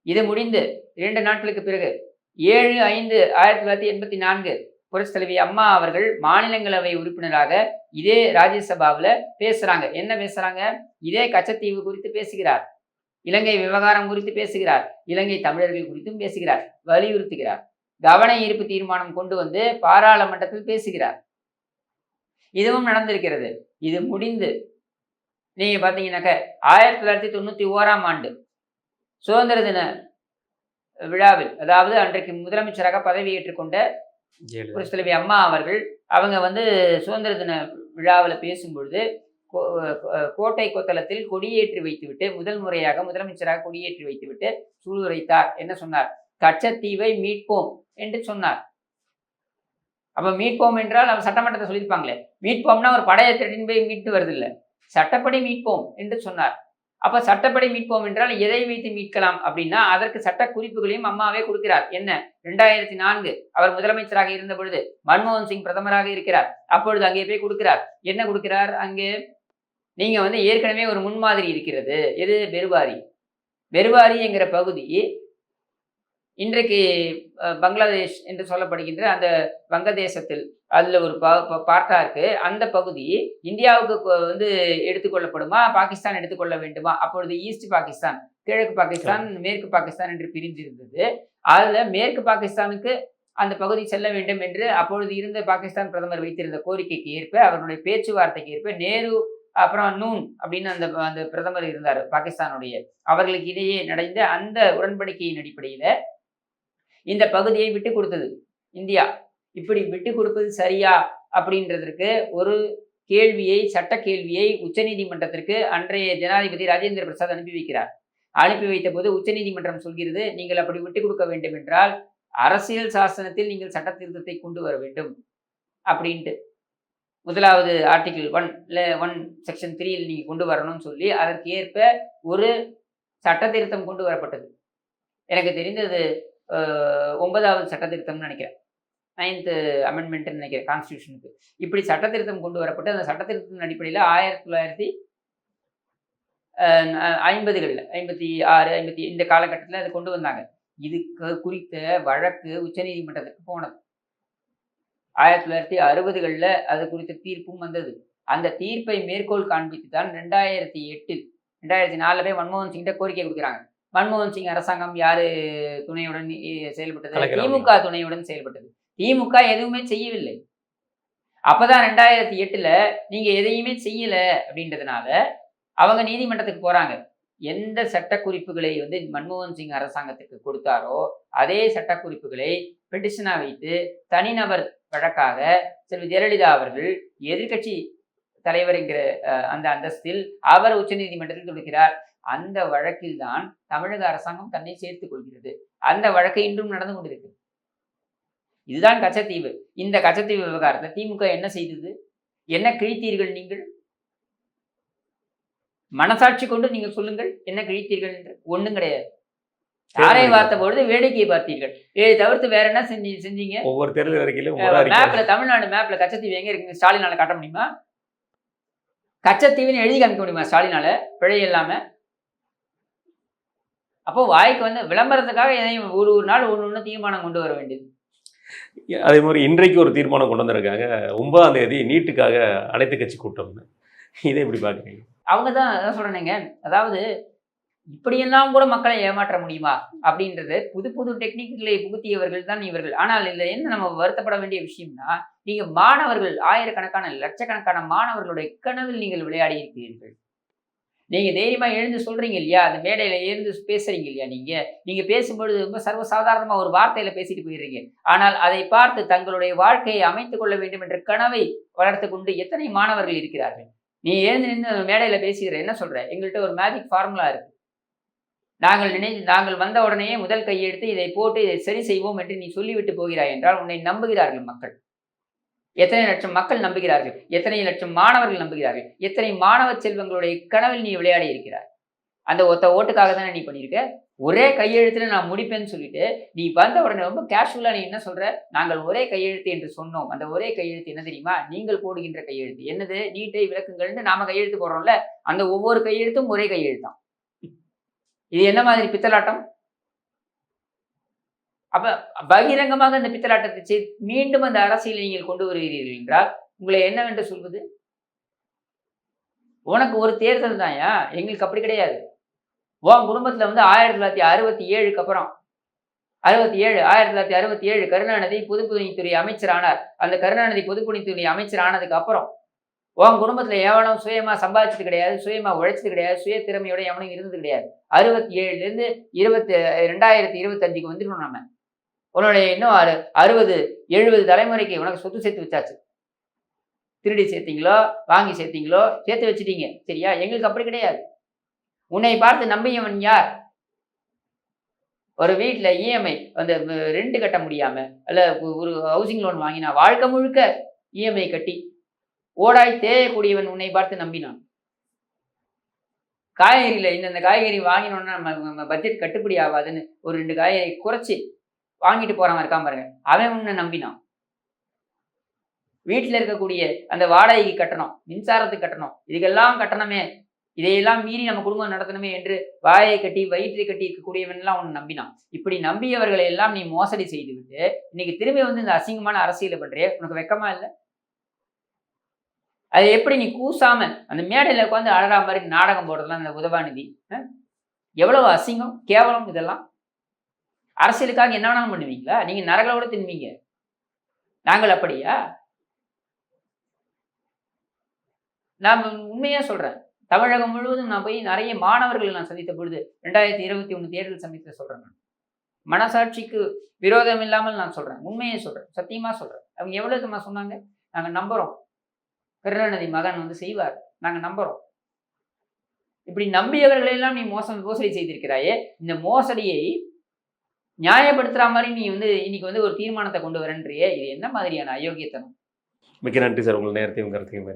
இது முடிந்து 2 நாட்களுக்கு பிறகு 7/5/1984 புரட்சித் தலைவி அம்மா அவர்கள் மாநிலங்களவை உறுப்பினராக இதே ராஜ்யசபாவில் பேசுறாங்க. என்ன பேசுறாங்க? இதே கச்சத்தீவு குறித்து பேசுகிறார், இலங்கை விவகாரம் குறித்து பேசுகிறார், இலங்கை தமிழர்கள் குறித்தும் பேசுகிறார், வலியுறுத்துகிறார், கவன ஈர்ப்பு தீர்மானம் கொண்டு வந்து பாராளுமன்றத்தில் பேசுகிறார். இதுவும் நடந்திருக்கிறது. இது முடிந்து நீங்க பாத்தீங்கன்னாக்க 1991ஆம் ஆண்டு சுதந்திர தின விழாவில், அதாவது அன்றைக்கு முதலமைச்சராக பதவியேற்றுக் கொண்ட புரட்சித் தலைவி அம்மா அவர்கள் அவங்க வந்து சுதந்திர தின விழாவில் பேசும்பொழுது கோட்டை கொத்தளத்தில் கொடியேற்றி வைத்துவிட்டு முதல் முறையாக முதலமைச்சராக கொடியேற்றி வைத்துவிட்டு சூளுரைத்தார். என்ன சொன்னார்? கச்சத்தீவை மீட்போம் என்று சொன்னார். அப்ப மீட்போம் என்றால் அவர் சட்டமன்றத்தை சொல்லியிருப்பாங்களே, மீட்போம்னா ஒரு படையை திரட்டின் போய் மீட்டு வருது இல்லை, சட்டப்படி மீட்போம் என்று சொன்னார். அப்ப சட்டப்படி மீட்போம் என்றால் எதை வைத்து மீட்கலாம் அப்படின்னா அதற்கு சட்ட குறிப்புகளையும் அம்மாவே கொடுக்கிறார். என்ன? 2004 அவர் முதலமைச்சராக இருந்த பொழுது மன்மோகன் சிங் பிரதமராக இருக்கிறார். அப்பொழுது அங்கே போய் கொடுக்கிறார். என்ன கொடுக்கிறார்? அங்கே நீங்க வந்து ஏற்கனவே ஒரு முன்மாதிரி இருக்கிறது. எது? பெருவாரி என்கிற பகுதி இன்றைக்கு பங்களாதேஷ் என்று சொல்லப்படுகின்ற அந்த வங்கதேசத்தில் அதுல ஒரு பார்ட்டா இருக்கு. அந்த பகுதி இந்தியாவுக்கு வந்து எடுத்துக்கொள்ளப்படுமா, பாகிஸ்தான் எடுத்துக்கொள்ள வேண்டுமா? அப்பொழுது ஈஸ்ட் பாகிஸ்தான், கிழக்கு பாகிஸ்தான், மேற்கு பாகிஸ்தான் என்று பிரிந்திருந்தது. அதுல மேற்கு பாகிஸ்தானுக்கு அந்த பகுதி செல்ல வேண்டும் என்று அப்பொழுது இருந்த பாகிஸ்தான் பிரதமர் வைத்திருந்த கோரிக்கைக்கு ஏற்ப, அவருடைய பேச்சுவார்த்தைக்கு ஏற்ப நேரு அப்புறம் நூன் அப்படின்னு அந்த பிரதமர் இருந்தார் பாகிஸ்தானுடைய, அவர்களுக்கு இடையே நடந்த அந்த உடன்படிக்கையின் அடிப்படையில இந்த பகுதியை விட்டு கொடுத்தது இந்தியா. இப்படி விட்டு கொடுப்பது சரியா அப்படின்றதற்கு ஒரு கேள்வியை, சட்ட கேள்வியை உச்சநீதிமன்றத்திற்கு அன்றைய ஜனாதிபதி ராஜேந்திர பிரசாத் அனுப்பி வைக்கிறார். அனுப்பி வைத்த போது உச்சநீதிமன்றம் சொல்கிறது, நீங்கள் அப்படி விட்டு கொடுக்க வேண்டும் என்றால் அரசியல் சாசனத்தில் நீங்கள் சட்ட திருத்தத்தை கொண்டு வர வேண்டும் அப்படின்ட்டு. முதலாவது ஆர்டிகிள் 1 செக்ஷன் 3 நீங்க கொண்டு வரணும்னு சொல்லி அதற்கு ஏற்ப ஒரு சட்ட திருத்தம் கொண்டு வரப்பட்டது. எனக்கு தெரிந்தது 9வது சட்ட திருத்தம்னு நினைக்கிறேன், 9th அமெண்ட்மெண்ட்னு நினைக்கிறேன் கான்ஸ்டியூஷனுக்கு. இப்படி சட்ட திருத்தம் கொண்டு வரப்பட்டு அந்த சட்ட திருத்தத்தின் அடிப்படையில் 1950களில் 56, 50 இந்த காலகட்டத்தில் அதை கொண்டு வந்தாங்க. இது குறித்த வழக்கு உச்சநீதிமன்றத்துக்கு போனது. 1960களில் அது குறித்த தீர்ப்பும் வந்தது. அந்த தீர்ப்பை மேற்கோள் காண்பித்து தான் 2004 போய் மன்மோகன் சிங்கிட்ட கோரிக்கை கொடுக்குறாங்க. மன்மோகன் சிங் அரசாங்கம் யாரு துணையுடன் செயல்பட்டது? திமுக துணையுடன் செயல்பட்டது. திமுக எதுவுமே செய்யவில்லை. அப்பதான் 2008ல் நீங்க எதையுமே செய்யல அப்படின்றதுனால அவங்க நீதிமன்றத்துக்கு போறாங்க. எந்த சட்ட குறிப்புகளை வந்து மன்மோகன் சிங் அரசாங்கத்துக்கு கொடுத்தாரோ அதே சட்ட குறிப்புகளை பெட்டிஷனா வைத்து தனிநபர் வழக்காக செல்வி ஜெயலலிதா அவர்கள் எதிர்கட்சி தலைவர் என்கிற அந்த அந்தஸ்தில் அவர் உச்சநீதிமன்றத்தில் கொடுக்கிறார். அந்த வழக்கில் தான் தமிழக அரசாங்கம் தன்னை சேர்த்துக் கொள்கிறது. அந்த வழக்கு இன்றும் நடந்து கொண்டிருக்கிறது. இதுதான் கச்சத்தீவு. இந்த கச்சத்தீவு விவகாரத்தை திமுக என்ன செய்தது? என்ன கிழித்தீர்கள்? நீங்கள் மனசாட்சி கொண்டு நீங்கள் சொல்லுங்கள், என்ன கிழித்தீர்கள் என்று. ஒண்ணும் கிடையாது. யாரை பார்த்த பொழுது வேடிக்கையை பார்த்தீர்கள். இதை தவிர்த்து வேற என்ன செஞ்சீங்க? ஒவ்வொரு தேர்தல் அறிக்கையிலும் மேப்ல, தமிழ்நாடு மேப்ல கச்சத்தீவு எங்க இருக்குங்க? ஸ்டாலினால காட்ட முடியுமா? கச்சத்தீவுன்னு எழுதி காமிக்க முடியுமா ஸ்டாலினால பிழை இல்லாம? அப்போ வாய்க்கு வந்து விளம்பரத்துக்காக எதையும் ஒரு நாள் ஒன்று தீர்மானம் கொண்டு வர வேண்டியது. அதே மாதிரி இன்றைக்கு ஒரு தீர்மானம் கொண்டு வந்திருக்காங்க, 9ஆம் தேதி நீட்டுக்காக அனைத்து கட்சி கூட்டம். இதை எப்படி பார்க்குறீங்க? அவங்க தான் சொல்றேனுங்க, அதாவது இப்படியெல்லாம் கூட மக்களை ஏமாற்ற முடியுமா அப்படின்றது புது புது டெக்னிக்களை புகுத்தியவர்கள் தான் இவர்கள். ஆனால் இதில் என்ன நம்ம வருத்தப்பட வேண்டிய விஷயம்னா, நீங்க மாணவர்கள், ஆயிரக்கணக்கான லட்சக்கணக்கான மாணவர்களுடைய கனவில் நீங்கள் விளையாடி இருக்கிறீர்கள். நீங்க தைரியமா எழுந்து சொல்றீங்க இல்லையா, அந்த மேடையில எழுந்து பேசுறீங்க இல்லையா, நீங்க பேசும்பொழுது ரொம்ப சர்வசாதாரணமா ஒரு வார்த்தையில பேசிட்டு போயிடுறீங்க. ஆனால் அதை பார்த்து தங்களுடைய வாழ்க்கையை அமைத்துக் கொள்ள வேண்டும் என்ற கனவை வளர்த்து கொண்டு எத்தனை மாணவர்கள் இருக்கிறார்கள். நீ எழுந்து நின்று மேடையில பேசுகிற, என்ன சொல்ற? எங்கள்கிட்ட ஒரு மேஜிக் ஃபார்முலா இருக்கு, நாங்கள் வந்த உடனே முதல் கையெடுத்து இதை போட்டு இதை சரி செய்வோம் என்று நீ சொல்லிவிட்டு போகிறாய் என்றால் உன்னை நம்புகிறார்கள் மக்கள். எத்தனை லட்சம் மக்கள் நம்புகிறார்கள், எத்தனை லட்சம் மாணவர்கள் நம்புகிறார்கள், எத்தனை மாணவ செல்வங்களுடைய கனவில் நீ விளையாடி இருக்கிறாய். அந்த ஒத்த ஓட்டுக்காக தானே நீ பண்ணியிருக்க. ஒரே கையெழுத்துல நான் முடிப்பேன்னு சொல்லிட்டு நீ வந்த உடனே ரொம்ப கேஷுவலா நீ என்ன சொல்ற? நாங்கள் ஒரே கையெழுத்து என்று சொன்னோம். அந்த ஒரே கையெழுத்து என்ன தெரியுமா? நீங்கள் போடுகின்ற கையெழுத்து. என்னது? நீட்டை விளக்குங்கள்னு நாம கையெழுத்து போடுறோம்ல, அந்த ஒவ்வொரு கையெழுத்தும் ஒரே கையெழுத்தான். இது என்ன மாதிரி பித்தலாட்டம்? அப்ப பகிரங்கமாக அந்த பித்தலாட்டத்தை செய்து மீண்டும் அந்த அரசியலை நீங்கள் கொண்டு வருகிறீர்கள் என்றால் உங்களை என்னவென்று சொல்வது? உனக்கு ஒரு தேர்தல் தான்யா, எங்களுக்கு அப்படி கிடையாது. உன் குடும்பத்துல வந்து 1967க்கு அப்புறம் 1967 கருணாநிதி பொதுப்பணித்துறை அமைச்சர் ஆனார். அந்த கருணாநிதி பொதுப்பணித்துறை அமைச்சர் ஆனதுக்கு அப்புறம் உன் குடும்பத்துல எவனும் சுயமா சம்பாதிச்சது கிடையாது, சுயமா உழைச்சது கிடையாது, சுய திறமையோட எவனும் இருந்தது கிடையாது. 67லேருந்து 2025க்கு வந்துட்டோம் நம்ம. உன்னுடைய இன்னும் 60-70 தலைமுறைக்கு உனக்கு சொத்து சேர்த்து வச்சாச்சு. திருடி சேர்த்தீங்களோ, வாங்கி சேர்த்தீங்களோ, சேர்த்து வச்சுட்டீங்க. சரியா? எங்களுக்கு அப்படி கிடையாது. உன்னை பார்த்து நம்பியவன் யார்? ஒரு வீட்டுல இஎம்ஐ அந்த ரெண்ட் கட்ட முடியாம, அல்ல ஒரு ஹவுசிங் லோன் வாங்கினா வாழ்க்கை முழுக்க இஎம்ஐ கட்டி ஓடாய் தேயக்கூடியவன் உன்னை பார்த்து நம்பினான். காய்கறியில இந்த காய்கறி வாங்கினோம்னா நம்ம பட்ஜெட் கட்டுப்படி ஆகாதுன்னு ஒரு 2 காய்கறி குறைச்சி வாங்கிட்டு போறவன் இருக்கான் பாருங்க, அவன் உன்னை நம்பினான். வீட்டில் இருக்கக்கூடிய அந்த வாடகைக்கு கட்டணும், மின்சாரத்துக்கு கட்டணும், இதுக்கெல்லாம் கட்டணமே, இதையெல்லாம் மீறி நம்ம குடும்பம் நடத்தணுமே என்று வாயை கட்டி வயிற்றை கட்டி இருக்கக்கூடியவன் எல்லாம் உன்னை நம்பினான். இப்படி நம்பியவர்களை எல்லாம் நீ மோசடி செய்து விட்டு இன்னைக்கு திரும்பி வந்து இந்த அசிங்கமான அரசியலை பண்றிய, உனக்கு வெக்கமா இல்லை? அதை எப்படி நீ கூசாம அந்த மேடையில் உட்காந்து அழகா மாதிரி நாடகம் போடுறதுலாம் அந்த உதவாநிதி, எவ்வளவு அசிங்கம், கேவலம் இதெல்லாம். அரசியலுக்காக என்ன வேணாலும் பண்ணுவீங்களா? நீங்க நரகளோட தின்வீங்க, நாங்கள் அப்படியா? நான் உண்மையா சொல்றேன், தமிழகம் முழுவதும் நான் போய் நிறைய மாணவர்களை நான் சந்தித்த பொழுது 2021 தேர்தல் சமயத்தில் சொல்றேன், நான் மனசாட்சிக்கு விரோதம் இல்லாமல் நான் சொல்றேன், உண்மையே சொல்றேன், சத்தியமா சொல்றேன். அவங்க எவ்வளவு சொன்னாங்க, நாங்க நம்புறோம் கருணாநிதி மகன் வந்து செய்வார், நாங்க நம்புறோம். இப்படி நம்பியவர்களை எல்லாம் நீ மோசடி செய்திருக்கிறாயே, இந்த மோசடியை நியாயப்படுத்துற மாதிரி நீ வந்து இன்னைக்கு வந்து ஒரு தீர்மானத்தை கொண்டு வரன்றியே, இது என்ன மாதிரியான அயோக்கியத்தனம்? மிக்க நன்றி சார், உங்கள் நேரத்தையும் கருத்தையும்